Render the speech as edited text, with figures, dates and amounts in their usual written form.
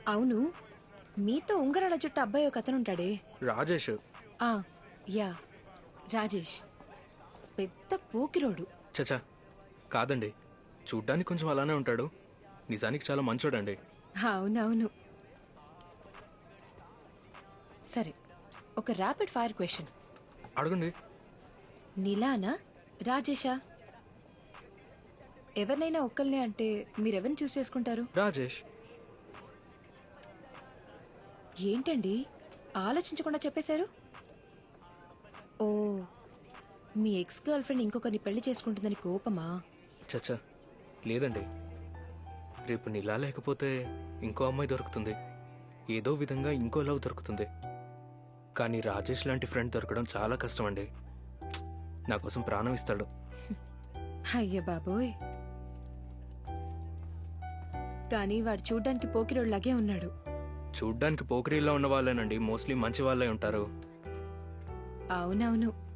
అవును, మీతో ఉంగరాల జుట్టు అబ్బాయి ఒక అతను ఉంటాడే. రాజేష్. ఆ, యా, రాజేష్. పెద్ద పోకిరోడు. చచా, కాదండి. చూడ్డానికి కొంచెం అలానే ఉంటాడు, నిజానికి చాలా మంచోడండి. అవునవును. సరే, ఒక ర్యాపిడ్ ఫైర్ క్వశ్చన్. అడగండి. నీలానా రాజేషా? ఎవరినైనా ఒక్కల్నే అంటే మీరెవరిని చూస్ చేసుకుంటారు? రాజేష్. ఏంటండి ఆలోచించకుండా చెప్పేశారు? ఓ, మీ ఎక్స్ గర్ల్ ఫ్రెండ్ ఇంకొకరిని పెళ్లి చేసుకుంటుందని కోపమా? చచ్చా, లేదండి. రేపు నీలా లేకపోతే ఇంకో అమ్మాయి దొరుకుతుంది, ఏదో విధంగా ఇంకో లవ్ దొరుకుతుంది. కానీ రాజేష్ లాంటి ఫ్రెండ్ దొరకడం చాలా కష్టం అండి. నా కోసం ప్రాణం ఇస్తాడు. అయ్య బాబోయ్. కానీ వాడు చూడ్డానికి పోకిరోడ్లాగే ఉన్నాడు. చూడ్డానికి పోకిరీల్లో ఉన్న వాళ్ళేనండి మోస్ట్లీ మంచి వాళ్ళే ఉంటారు. అవునవును.